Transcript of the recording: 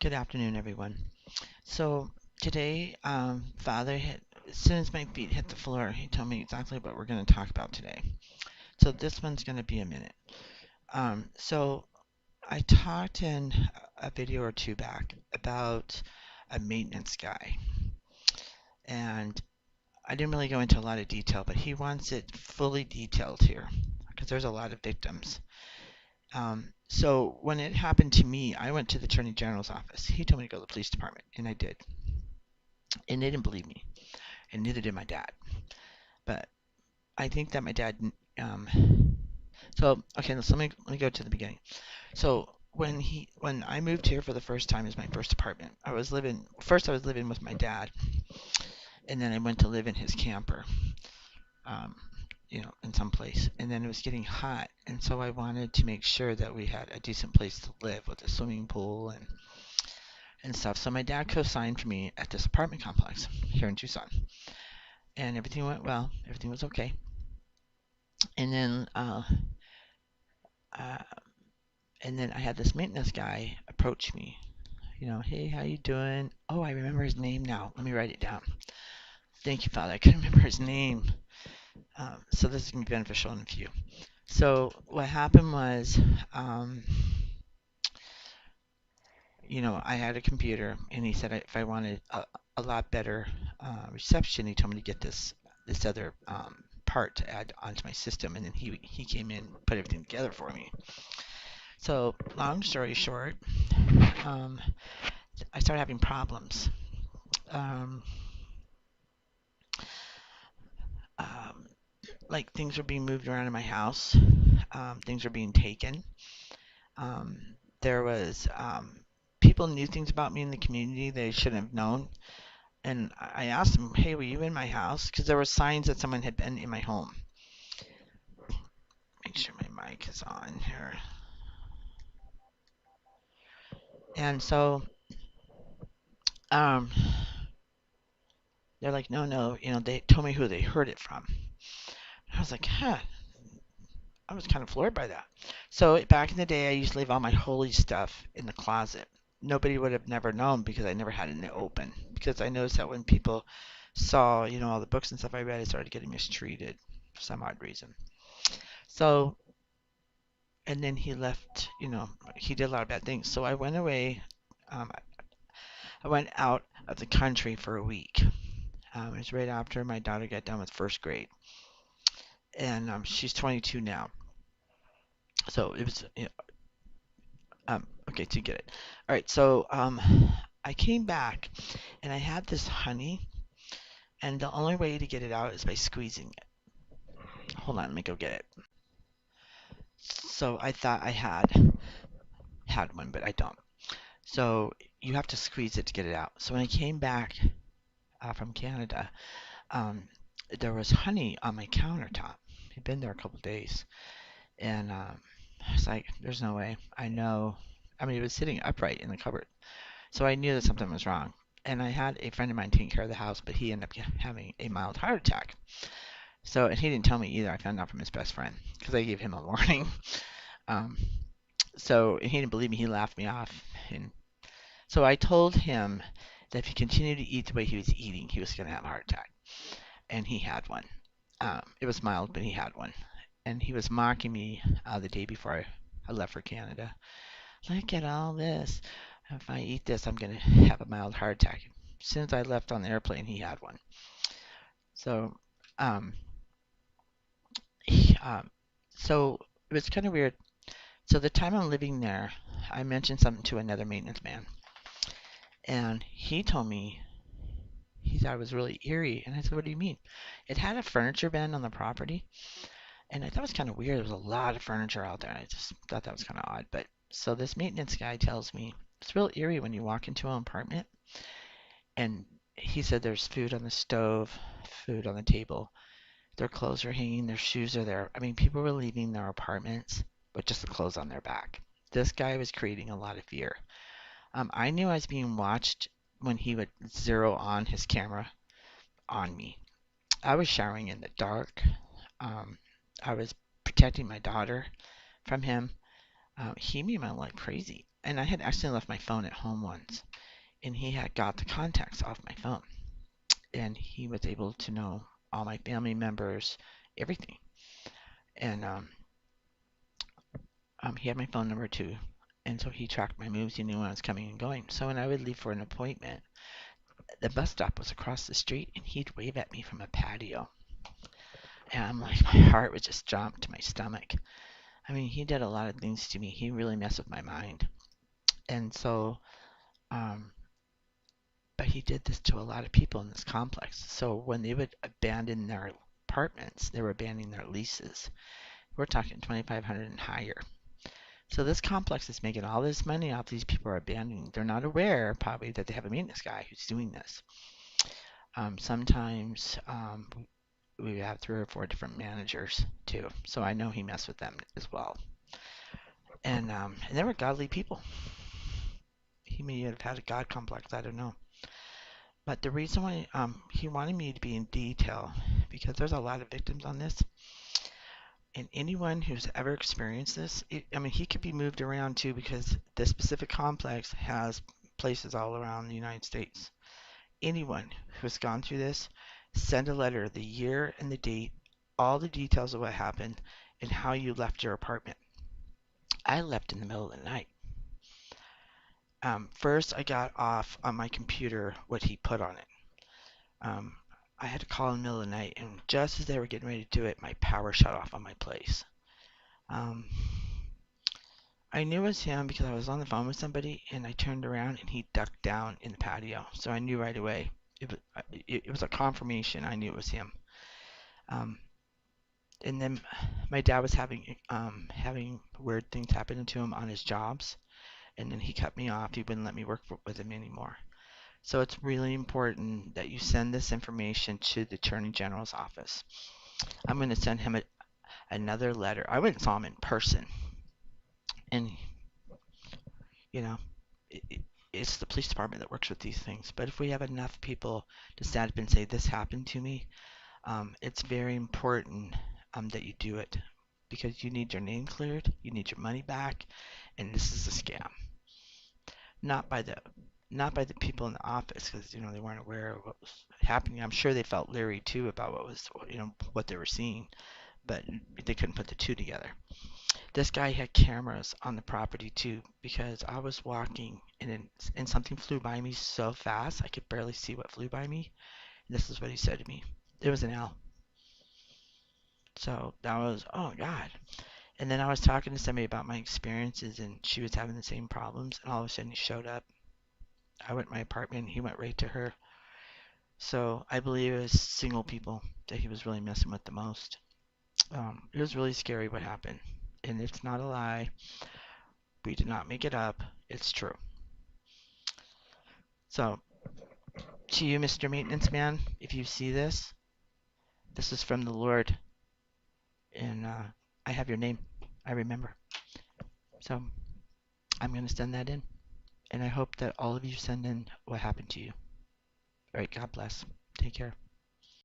Good afternoon, everyone. So today, Father hit, as soon as my feet hit the floor, he told me exactly what we're going to talk about today. So this one's going to be a minute. So I talked in a video or two back about a maintenance guy, and I didn't really go into a lot of detail, but he wants it fully detailed here because there's a lot of victims. So when it happened to me, I went to the Attorney General's office. He told me to go to the police department, and I did. And they didn't believe me, and neither did my dad. But I think that my dad. Um, okay, so let me go to the beginning. So when I moved here for the first time as my first apartment, I was living with my dad, and then I went to live in his camper, um, in some place, and then it was getting hot, and so I wanted to make sure that we had a decent place to live with a swimming pool and stuff. So my dad co-signed for me at this apartment complex here in Tucson, and everything went well. Everything was okay. And then uh, and then I had this maintenance guy approach me. Hey, how you doing? Oh, I remember his name now. Let me write it down. Thank you, Father. I couldn't remember his name. So this is gonna be beneficial in a few. So what happened was, um, I had a computer, and he said if I wanted a lot better reception, he told me to get this other part to add onto my system, and then he came in, put everything together for me. So long story short, um, I started having problems. Um, um, like things were being moved around in my house, things were being taken. Um, there was people knew things about me in the community they shouldn't have known. And I asked them, "Hey, were you in my house?" Because there were signs that someone had been in my home. Make sure my mic is on here. And so um, they're like, "No, no," they told me who they heard it from. I was like, "Huh." I was kind of floored by that. So back in the day, I used to leave all my holy stuff in the closet. Nobody would have never known because I never had it open. Because I noticed that when people saw, all the books and stuff I read, I started getting mistreated for some odd reason. So, and then he left, he did a lot of bad things. So I went away. Um, I went out of the country for a week. It was right after my daughter got done with first grade. And she's 22 now. So it was, okay, to get it. All right, so I came back and I had this honey, and the only way to get it out is by squeezing it. Hold on, let me go get it. So I thought I had one, but I don't. So you have to squeeze it to get it out. So when I came back from Canada, um, there was honey on my countertop. It'd been there a couple days, and I was like, "There's no way." I know. I mean, it was sitting upright in the cupboard. So I knew that something was wrong. And I had a friend of mine taking care of the house, but he ended up having a mild heart attack. So, and he didn't tell me either. I found out from his best friend because I gave him a warning. Um, so he didn't believe me. He laughed me off. And so I told him that if he continued to eat the way he was eating, he was going to have a heart attack. And he had one. It was mild, but he had one. And he was mocking me the day before I left for Canada. Look at all this. If I eat this, I'm going to have a mild heart attack. As soon as I left on the airplane, he had one. So, um, he, um, so it was kind of weird. So the time I'm living there, I mentioned something to another maintenance man, and he told me he thought it was really eerie. And I said, "What do you mean?" It had a furniture bin on the property, and I thought it was kind of weird. There was a lot of furniture out there. And I just thought that was kind of odd. But so this maintenance guy tells me it's real eerie when you walk into an apartment. And he said there's food on the stove, food on the table. Their clothes are hanging, their shoes are there. I mean, people were leaving their apartments with just the clothes on their back. This guy was creating a lot of fear. I knew I was being watched when he would zero on his camera on me. I was showering in the dark. Um, I was protecting my daughter from him. He made my life crazy. And I had accidentally left my phone at home once, and he had got the contacts off my phone, and he was able to know all my family members, everything. And he had my phone number too, and so he tracked my moves. He knew when I was coming and going. So when I would leave for an appointment, the bus stop was across the street, and he'd wave at me from a patio. And I'm like, my heart would just jump to my stomach. I mean, he did a lot of things to me. He really messed with my mind. And so, um, but he did this to a lot of people in this complex. So when they would abandon their apartments, they were abandoning their leases. We're talking 2,500 and higher. So this complex is making all this money off these people are abandoning. They're not aware probably that they have a maintenance guy who's doing this. Sometimes we have 3 or 4 different managers too. So I know he messed with them as well. And they were godly people. He may have had a God complex. I don't know. But the reason why he wanted me to be in detail, because there's a lot of victims on this, and anyone who's ever experienced this, I mean, he could be moved around too, because this specific complex has places all around the United States. Anyone who has gone through this, send a letter, the year and the date, all the details of what happened, and how you left your apartment. I left in the middle of the night. First, I got off on my computer what he put on it. Um, I had to call in the middle of the night, and just as they were getting ready to do it, my power shut off on my place. Um, I knew it was him because I was on the phone with somebody, and I turned around and he ducked down in the patio. So I knew right away. It was a confirmation. I knew it was him. Um, and then my dad was having weird things happening to him on his jobs, and then he cut me off. He wouldn't let me work with him anymore. So it's really important that you send this information to the Attorney General's office. I'm going to send him another letter. I went and saw him in person, and you know, it's the police department that works with these things. But if we have enough people to stand up and say this happened to me, it's very important that you do it because you need your name cleared, you need your money back, and this is a scam. Not by the not by the people in the office because they weren't aware of what was happening. I'm sure they felt leery too about what they were seeing, but they couldn't put the two together. This guy had cameras on the property too because I was walking and something flew by me so fast I could barely see what flew by me. And this is what he said to me. It was an owl. So that was, oh God. And then I was talking to somebody about my experiences and she was having the same problems and all of a sudden he showed up. I went to my apartment and he went right to her. So I believe it was single people that he was really messing with the most. It was really scary what happened. And it's not a lie. We did not make it up. It's true. So, to you, Mr. Maintenance Man, if you see this, this is from the Lord, and I have your name. I remember. So, I'm going to send that in, and I hope that all of you send in what happened to you. All right, God bless. Take care.